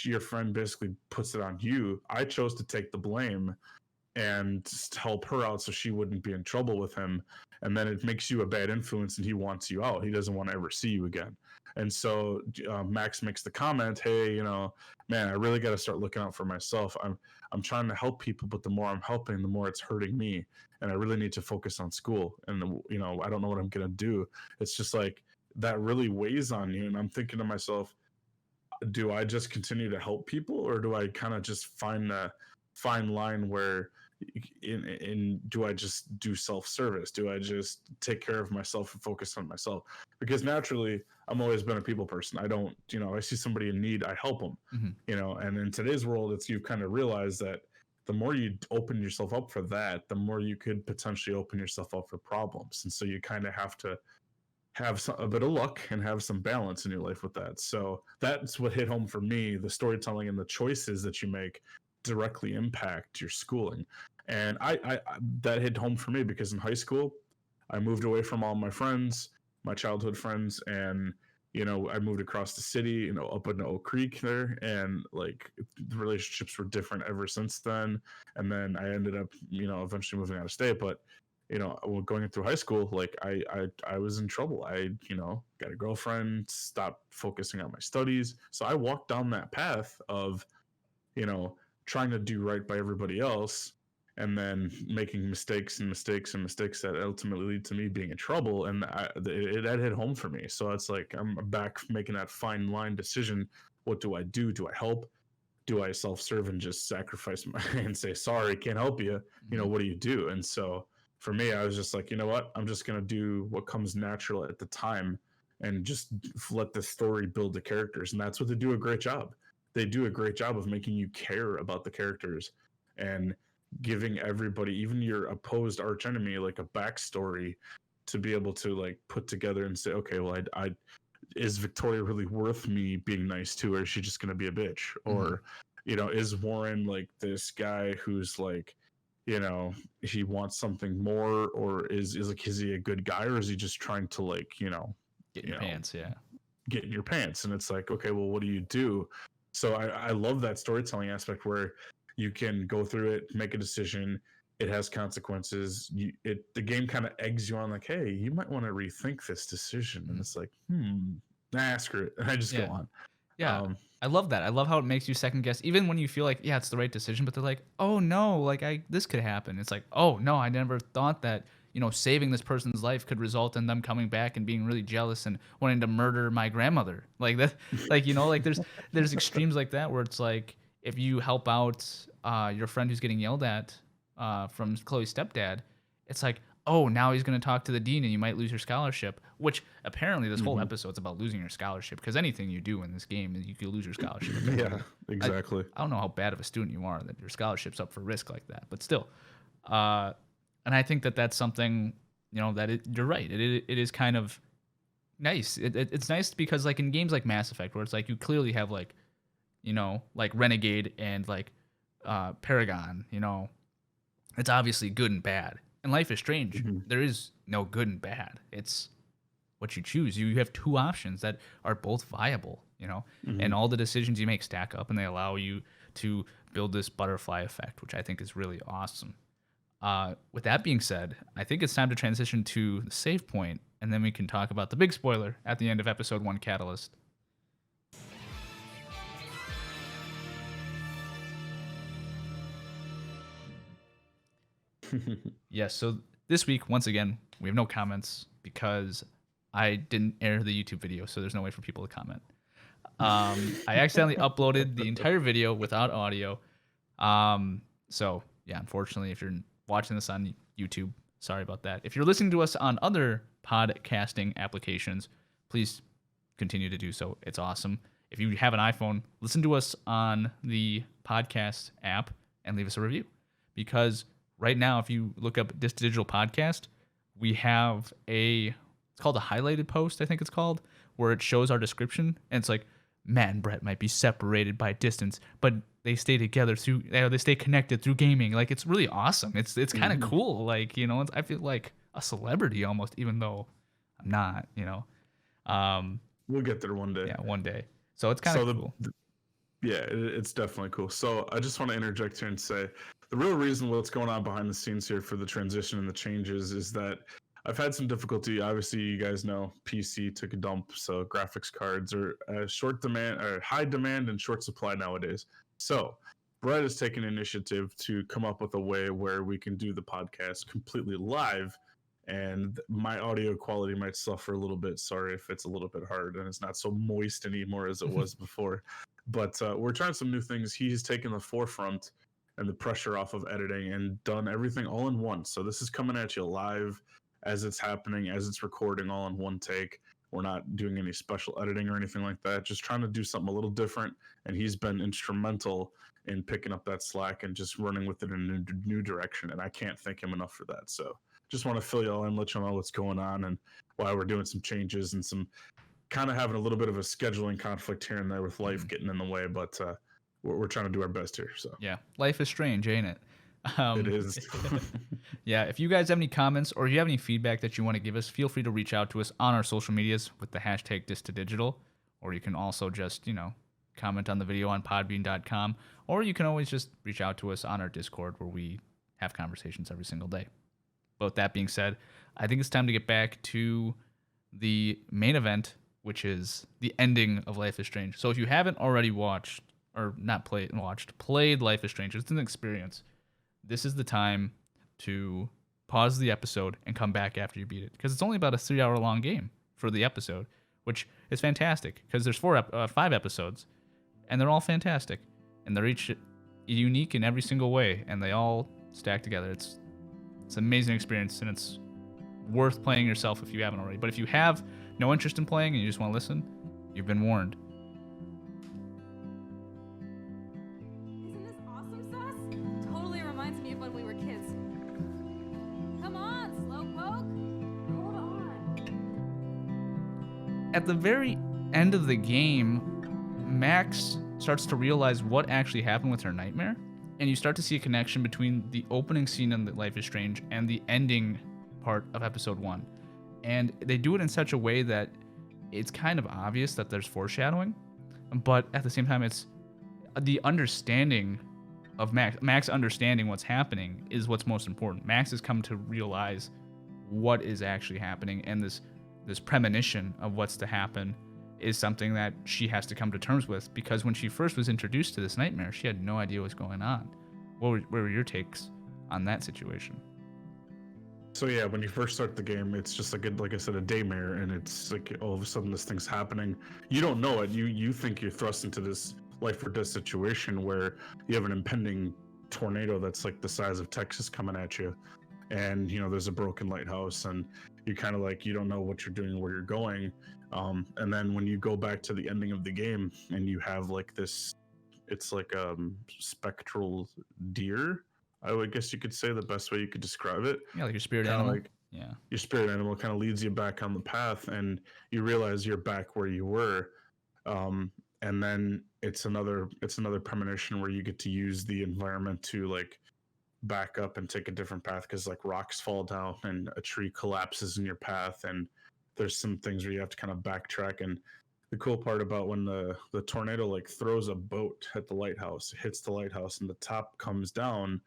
your friend basically puts it on you. I chose to take the blame and help her out so she wouldn't be in trouble with him. And then it makes you a bad influence, and he wants you out. He doesn't want to ever see you again. And so Max makes the comment, hey, you know, man, I really got to start looking out for myself. I'm trying to help people, but the more I'm helping, the more it's hurting me. And I really need to focus on school. And, you know, I don't know what I'm going to do. It's just like, that really weighs on you. And I'm thinking to myself, do I just continue to help people, or do I kind of just find the fine line where do I just do self-service? Do I just take care of myself and focus on myself? Because naturally, I'm always been a people person. I don't, you know, I see somebody in need, I help them, you know, and in today's world, you've kind of realized that the more you open yourself up for that, the more you could potentially open yourself up for problems. And so you kind of have to have a bit of luck and have some balance in your life with that. So that's what hit home for me. The storytelling and the choices that you make directly impact your schooling. And I that hit home for me because in high school, I moved away from all my friends, my childhood friends, and you know, I moved across the city, you know, up into Oak Creek there, and like the relationships were different ever since then. And then I ended up, you know, eventually moving out of state. But you know, going through high school, like I was in trouble. I, you know, got a girlfriend, stopped focusing on my studies. So I walked down that path of, you know, trying to do right by everybody else. and then making mistakes and mistakes and mistakes that ultimately lead to me being in trouble. And that hit home for me. So it's like I'm back making that fine line decision. What do I do? Do I help? Do I self-serve and just sacrifice and say, sorry, can't help you? You know, what do you do? And so for me, I was just like, you know what? I'm just going to do what comes natural at the time and just let the story build the characters. And that's what they do a great job. They do a great job of making you care about the characters and giving everybody, even your opposed archenemy, like a backstory to be able to like put together and say, okay, well, I is Victoria really worth me being nice to, or is she just going to be a bitch? Or, you know, is Warren like this guy who's like, you know, he wants something more, or is he a good guy, or is he just trying to like, you know, Get in your pants, yeah. Get in your pants. And it's like, okay, well, what do you do? So I love that storytelling aspect where you can go through it, make a decision. It has consequences. The game kind of eggs you on, like, hey, you might want to rethink this decision. And it's like, screw it. And I just go on. Yeah. I love that. I love how it makes you second guess, even when you feel like, yeah, it's the right decision, but they're like, oh no, like this could happen. It's like, oh no, I never thought that, you know, saving this person's life could result in them coming back and being really jealous and wanting to murder my grandmother. Like that, like, you know, like there's extremes like that where it's like, if you help out your friend who's getting yelled at from Chloe's stepdad, it's like, oh, now he's going to talk to the dean and you might lose your scholarship, which apparently this whole episode's about losing your scholarship, because anything you do in this game, you could lose your scholarship. Yeah, exactly. I don't know how bad of a student you are that your scholarship's up for risk like that, but still. And I think that that's something, you know, you're right. It is kind of nice. It's nice because like in games like Mass Effect, where it's like you clearly have like, you know, like Renegade and like Paragon, you know, it's obviously good and bad. In Life is Strange, there is no good and bad. It's what you choose. You have two options that are both viable, you know, and all the decisions you make stack up and they allow you to build this butterfly effect, which I think is really awesome. With that being said, I think it's time to transition to the save point, and then we can talk about the big spoiler at the end of episode 1, Catalyst. Yes, so this week, once again, we have no comments because I didn't air the YouTube video, so there's no way for people to comment. I accidentally uploaded the entire video without audio. So, yeah, unfortunately, if you're watching this on YouTube, sorry about that. If you're listening to us on other podcasting applications, please continue to do so. It's awesome. If you have an iPhone, listen to us on the podcast app and leave us a review, because right now, if you look up DiskToDigital podcast, we have it's called a highlighted post, I think it's called, where it shows our description. And it's like, Matt and Brett might be separated by distance, but they stay together they stay connected through gaming. Like, it's really awesome. It's kind of cool. Like, you know, I feel like a celebrity almost, even though I'm not, you know. We'll get there one day. Yeah, one day. So it's kind of cool. Yeah, it's definitely cool. So I just want to interject here and say, the real reason what's going on behind the scenes here for the transition and the changes is that I've had some difficulty. Obviously, you guys know PC took a dump, so graphics cards are high demand and short supply nowadays. So Brett has taken initiative to come up with a way where we can do the podcast completely live, and my audio quality might suffer a little bit. Sorry if it's a little bit hard and it's not so moist anymore as it was before. But we're trying some new things. He's taken the forefront and the pressure off of editing and done everything all in one. So this is coming at you live as it's happening, as it's recording, all in one take. We're not doing any special editing or anything like that. Just trying to do something a little different. And he's been instrumental in picking up that slack and just running with it in a new direction. And I can't thank him enough for that. So just want to fill y'all in, let y'all know what's going on and why we're doing some changes and some kind of having a little bit of a scheduling conflict here and there with life getting in the way. But we're trying to do our best here. So yeah, life is strange, ain't it? It is. Yeah, if you guys have any comments or you have any feedback that you want to give us, feel free to reach out to us on our social medias with the hashtag DiskToDigital, or you can also just, you know, comment on the video on podbean.com, or you can always just reach out to us on our Discord where we have conversations every single day. But with that being said, I think it's time to get back to the main event, which is the ending of Life is Strange. So if you haven't already played Life is Strange, it's an experience. this is the time to pause the episode and come back after you beat it, because it's only about a 3-hour long game for the episode, which is fantastic because there's 5 episodes, and they're all fantastic, and they're each unique in every single way, and they all stack together. It's an amazing experience, and it's worth playing yourself if you haven't already. But if you have no interest in playing and you just want to listen, you've been warned. Isn't this awesome, Sauce? Totally reminds me of when we were kids. Come on, Slowpoke. Hold on. At the very end of the game, Max starts to realize what actually happened with her nightmare, and you start to see a connection between the opening scene in Life is Strange and the ending part of episode 1. And they do it in such a way that it's kind of obvious that there's foreshadowing, but at the same time, it's the understanding of Max understanding what's happening is what's most important. Max has come to realize what is actually happening, and this premonition of what's to happen is something that she has to come to terms with, because when she first was introduced to this nightmare, she had no idea what's going on. What were your takes on that situation? So yeah, when you first start the game, it's just like I said, a daymare, and it's like all of a sudden this thing's happening. You don't know it. You think you're thrust into this life or death situation where you have an impending tornado that's like the size of Texas coming at you, and there's a broken lighthouse, and you're kind of like, you don't know what you're doing, where you're going. And then when you go back to the ending of the game, and you have like this, it's like spectral deer, I would guess you could say, the best way you could describe it. Yeah, like your spirit Kinda animal. like Yeah. your spirit animal kind of leads you back on the path, and you realize you're back where you were. And then it's another premonition where you get to use the environment to like back up and take a different path, because like rocks fall down and a tree collapses in your path, and there's some things where you have to kind of backtrack. And the cool part about when the tornado like throws a boat at the lighthouse, it hits the lighthouse, and the top comes down.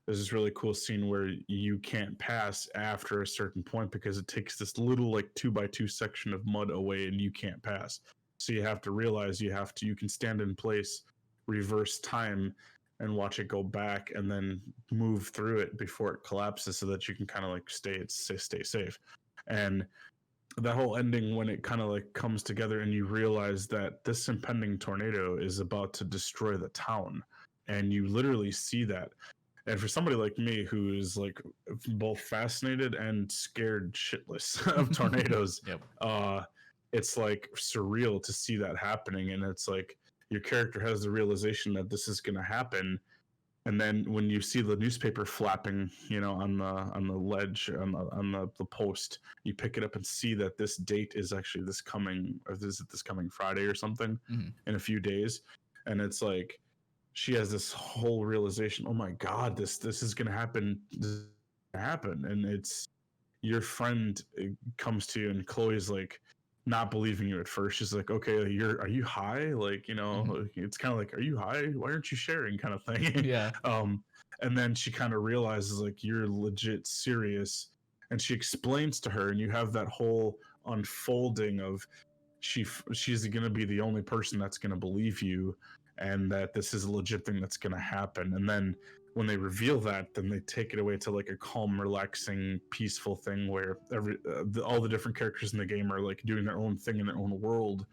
There's this really cool scene where you can't pass after a certain point because it takes this little like 2x2 section of mud away, and you can't pass. So you have to realize you can stand in place, reverse time, and watch it go back, and then move through it before it collapses, so that you can kind of like stay safe. And that whole ending, when it kind of like comes together, and you realize that this impending tornado is about to destroy the town, and you literally see that. And for somebody like me who is like both fascinated and scared shitless of tornadoes, Yep. It's like surreal to see that happening. And it's like your character has the realization that this is going to happen. And then when you see the newspaper flapping, on the ledge, on the post, you pick it up and see that this date is actually this coming Friday or something, in a few days. And it's like, she has this whole realization, oh my God, this is going to happen. This is gonna happen. And it's your friend comes to you, and Chloe's like not believing you at first. She's like, okay, are you high? Like, it's kind of like, are you high? Why aren't you sharing, kind of thing? Yeah. And then she kind of realizes like, you're legit serious. And she explains to her, and you have that whole unfolding of she's going to be the only person that's going to believe you, and that this is a legit thing that's going to happen. And then when they reveal that, then they take it away to like a calm, relaxing, peaceful thing where all the different characters in the game are like doing their own thing in their own world,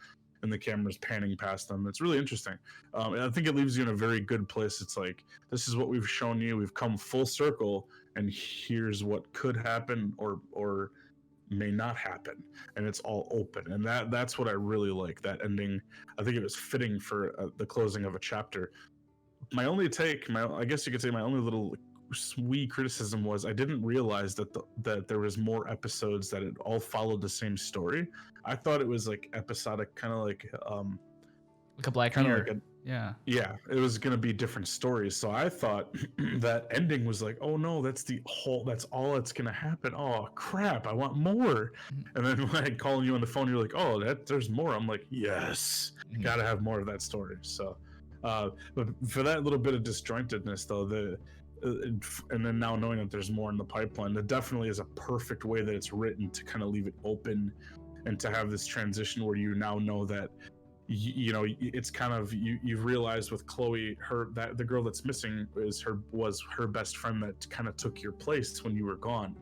and the camera's panning past them. It's really interesting. And I think it leaves you in a very good place. It's like, this is what we've shown you. We've come full circle, and here's what could happen or may not happen, and it's all open. And that's what I really like, that ending. I think it was fitting for the closing of a chapter. My only take, I guess you could say my only little wee criticism was I didn't realize that there was more episodes, that it all followed the same story. I thought it was like episodic, kind of like a Black Mirror. Yeah, it was gonna be different stories. So I thought that ending was like, oh no, that's all that's gonna happen. Oh crap, I want more. And then when I call you on the phone, you're like, oh, there's more. I'm like, yes, gotta have more of that story. So but for that little bit of disjointedness though, and then now knowing that there's more in the pipeline, that definitely is a perfect way that it's written to kind of leave it open, and to have this transition where you now know that you know, it's kind of you've realized with Chloe, that the girl that's missing was her best friend that kind of took your place when you were gone,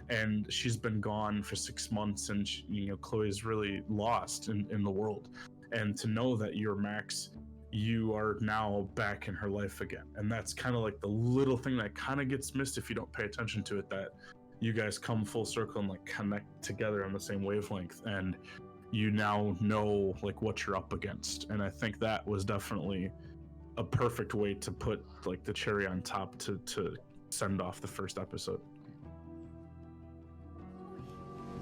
and she's been gone for 6 months, and you know, Chloe's really lost in the world, and to know that you're Max, you are now back in her life again, and that's kind of like the little thing that kind of gets missed if you don't pay attention to it, that you guys come full circle and like connect together on the same wavelength, and you now know like what you're up against. And I think that was definitely a perfect way to put like the cherry on top to send off the first episode.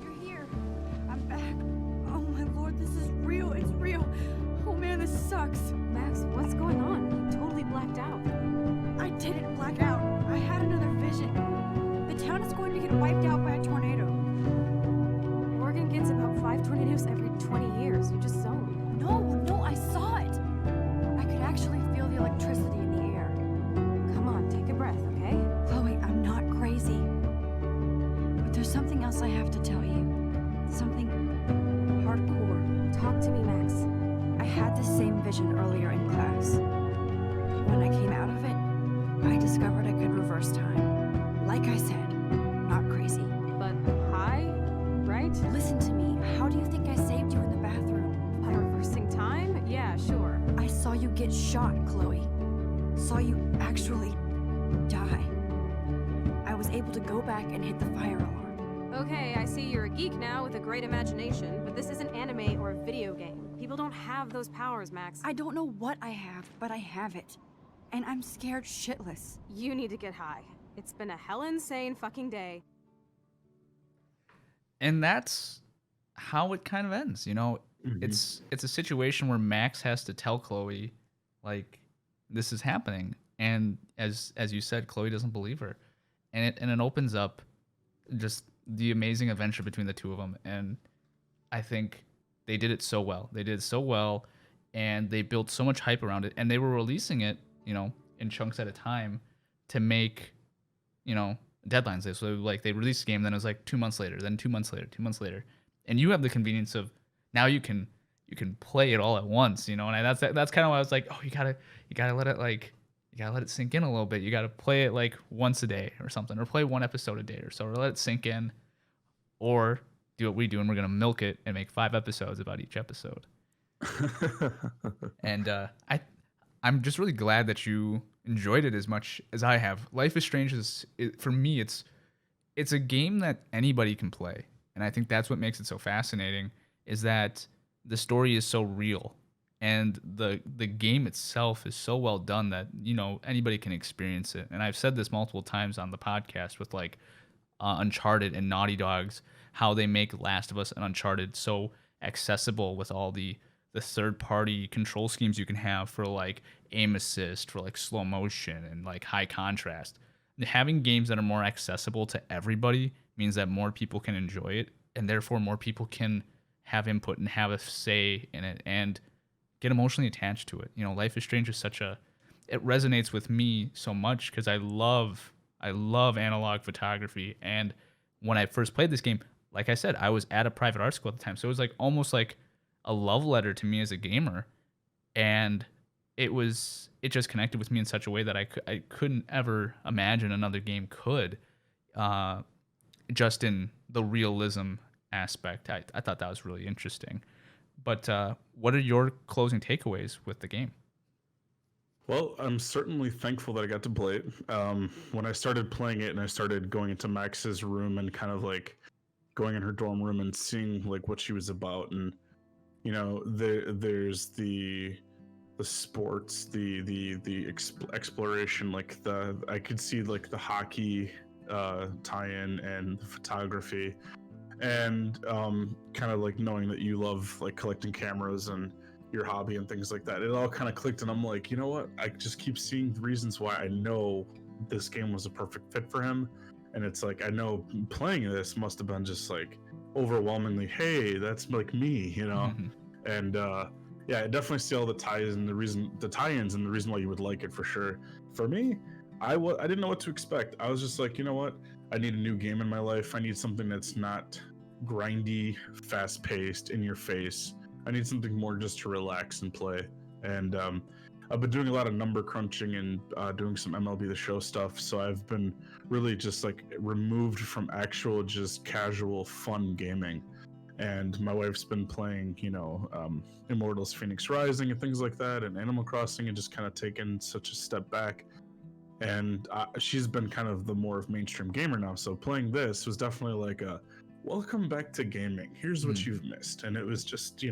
You're here. I'm back. Oh my lord, this is real. It's real. Oh man, this sucks. Max, what's going on? You totally blacked out. I didn't black out. I had another vision. The town is going to get wiped out by a tornado. Oregon gets about 5 tornadoes every 20 years. You just zoned. No, I saw it. I could actually feel the electricity in the air. Come on, take a breath, okay? Chloe, I'm not crazy. But there's something else I have to tell you. Something hardcore. Talk to me, Max. I had the same vision earlier in class. When I came out of it, I discovered I could reverse time. Like I said, not crazy. But high, right? Listen to me. How do you think I saved you in the bathroom? By reversing time? Yeah, sure. I saw you get shot, Chloe. Saw you actually die. I was able to go back and hit the fire alarm. Okay, I see you're a geek now with a great imagination, but this isn't anime or a video game. People don't have those powers, Max. I don't know what I have, but I have it. And I'm scared shitless. You need to get high. It's been a hell insane fucking day. And that's how it kind of ends, you know. It's a situation where Max has to tell Chloe, like, this is happening, and as you said, Chloe doesn't believe her, and it opens up just the amazing adventure between the two of them. And I think they did it so well. They did it so well, and they built so much hype around it, and they were releasing it, you know, in chunks at a time to make, you know, deadlines. So like they released the game, then it was like 2 months later, then 2 months later, 2 months later, and you have the convenience of now you can play it all at once, you know. And that's kind of why I was like, oh, you gotta let it let it sink in a little bit. You gotta play it like once a day or something, or play one episode a day or so, or let it sink in, or do what we do and we're gonna milk it and make 5 episodes about each episode. And I'm just really glad that you enjoyed it as much as I have. Life is Strange for me, it's a game that anybody can play, and I think that's what makes it so fascinating, is that the story is so real, and the game itself is so well done that, you know, anybody can experience it. And I've said this multiple times on the podcast with like Uncharted and Naughty Dog's, how they make Last of Us and Uncharted so accessible with all the third-party control schemes you can have for like aim assist, for like slow motion and like high contrast. Having games that are more accessible to everybody means that more people can enjoy it, and therefore more people can have input and have a say in it and get emotionally attached to it. You know, Life is Strange is it resonates with me so much because I love analog photography. And when I first played this game, like I said, I was at a private art school at the time, so it was like almost like a love letter to me as a gamer, and it just connected with me in such a way that I couldn't ever imagine another game could, just in the realism aspect. I thought that was really interesting. But what are your closing takeaways with the game? Well, I'm certainly thankful that I got to play it. When I started playing it and I started going into Max's room and kind of like going in her dorm room and seeing like what she was about, and you know, there's the sports, the exploration, like I could see like the hockey tie-in and the photography, and kind of like knowing that you love like collecting cameras and your hobby and things like that. It all kind of clicked, and I'm like, you know what? I just keep seeing the reasons why I know this game was a perfect fit for him. And it's like, I know playing this must have been just like overwhelmingly, hey, that's like me, you know? And yeah, I definitely see all the tie-ins and the reason why you would like it for sure. For me, I didn't know what to expect. I was just like, you know what? I need a new game in my life. I need something that's not grindy, fast-paced, in your face. I need something more just to relax and play. And I've been doing a lot of number crunching and doing some MLB The Show stuff. So I've been really just like removed from actual just casual fun gaming. And my wife's been playing, Immortals Phoenix Rising and things like that, and Animal Crossing, and just kind of taken such a step back. And she's been kind of the more mainstream gamer now. So playing this was definitely like a welcome back to gaming. Here's what you've missed. And it was just,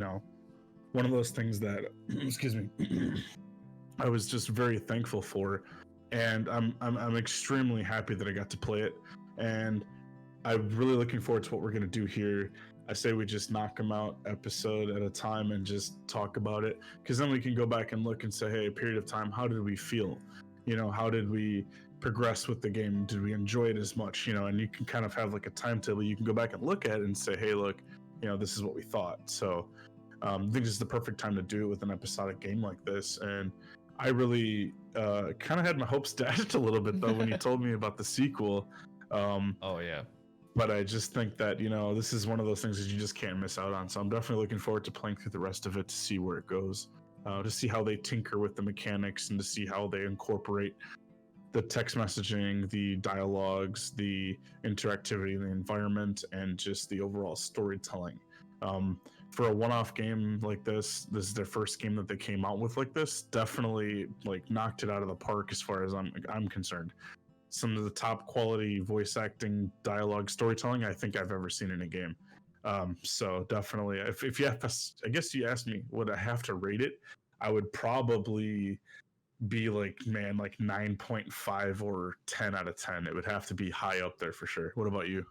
one of those things that, excuse me, I was just very thankful for. And I'm extremely happy that I got to play it. And I'm really looking forward to what we're going to do here. I say we just knock them out episode at a time and just talk about it. Because then we can go back and look and say, hey, a period of time, how did we feel? How did we progress with the game? Did we enjoy it as much? And you can kind of have like a timetable you can go back and look at and say, hey, look, this is what we thought. So I think this is the perfect time to do it with an episodic game like this. And I really kind of had my hopes dashed a little bit, though, when you told me about the sequel. Oh, yeah. But I just think that, this is one of those things that you just can't miss out on. So I'm definitely looking forward to playing through the rest of it to see where it goes. To see how they tinker with the mechanics and to see how they incorporate the text messaging, the dialogues, the interactivity in the environment, and just the overall storytelling. For a one-off game like this is their first game that they came out with like this. Definitely like knocked it out of the park as far as I'm concerned. Some of the top quality voice acting, dialogue, storytelling I think I've ever seen in a game. So definitely, if you have to, I guess you asked me, would I have to rate it? I would probably be like 9.5 or 10 out of 10. It would have to be high up there for sure. What about you?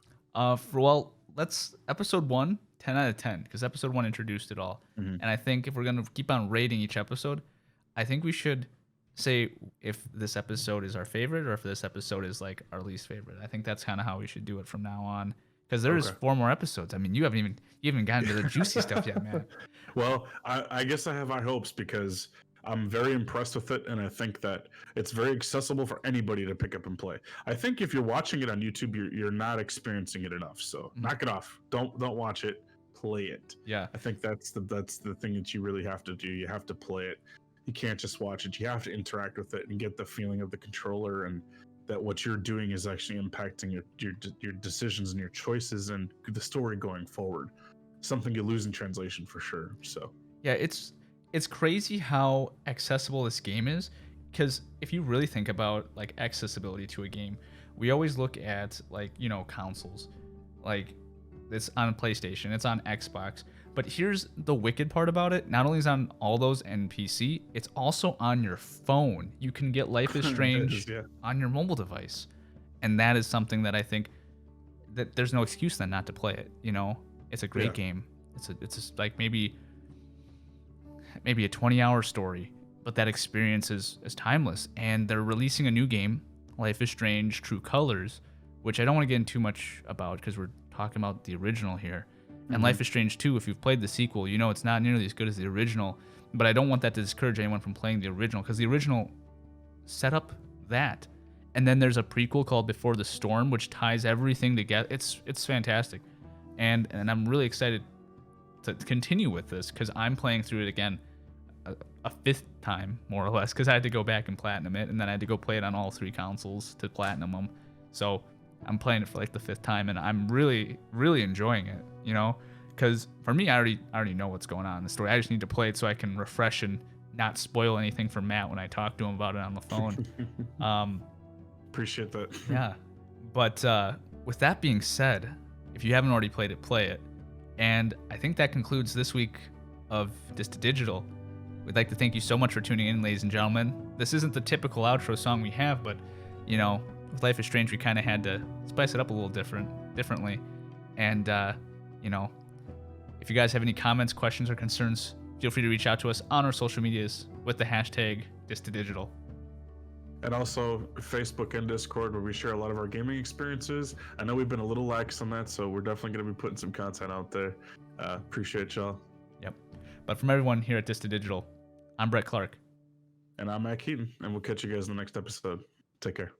Let's episode 1, 10 out of 10, because episode 1 introduced it all. And I think if we're going to keep on rating each episode, I think we should say if this episode is our favorite or if this episode is like our least favorite. I think that's kind of how we should do it from now on. Because there's 4 more episodes. I mean, you haven't gotten to the juicy stuff yet, man. Well, I guess I have high hopes because I'm very impressed with it, and I think that it's very accessible for anybody to pick up and play. I think if you're watching it on YouTube, you're not experiencing it enough. So knock it off. Don't watch it. Play it. Yeah. I think that's the thing that you really have to do. You have to play it. You can't just watch it. You have to interact with it and get the feeling of the controller and that what you're doing is actually impacting your decisions and your choices and the story going forward. Something you lose in translation for sure. So yeah, it's crazy how accessible this game is, because if you really think about like accessibility to a game, we always look at like consoles, like it's on PlayStation, it's on Xbox. But here's the wicked part about it. Not only is it on all those and PC, it's also on your phone. You can get Life is Strange on your mobile device. And that is something that I think that there's no excuse then not to play it. It's a great game. It's like maybe a 20-hour story, but that experience is timeless. And they're releasing a new game, Life is Strange True Colors, which I don't want to get into too much about because we're talking about the original here. And Life is Strange 2, if you've played the sequel, it's not nearly as good as the original. But I don't want that to discourage anyone from playing the original, because the original set up that. And then there's a prequel called Before the Storm, which ties everything together. It's fantastic. And I'm really excited to continue with this, because I'm playing through it again a 5th time, more or less, because I had to go back and platinum it, and then I had to go play it on all 3 consoles to platinum them. So I'm playing it for like the 5th time, and I'm really, really enjoying it, because for me, I already know what's going on in the story. I just need to play it so I can refresh and not spoil anything for Matt when I talk to him about it on the phone. Appreciate that. Yeah. But with that being said, if you haven't already played it, play it. And I think that concludes this week of DiskToDigital. We'd like to thank you so much for tuning in, ladies and gentlemen. This isn't the typical outro song we have, but, with Life is Strange, we kind of had to spice it up a little differently. And, if you guys have any comments, questions, or concerns, feel free to reach out to us on our social medias with the hashtag DiskToDigital. And also Facebook and Discord, where we share a lot of our gaming experiences. I know we've been a little lax on that, so we're definitely going to be putting some content out there. Appreciate y'all. Yep. But from everyone here at DiskToDigital, I'm Brett Clark. And I'm Matt Keaton, and we'll catch you guys in the next episode. Take care.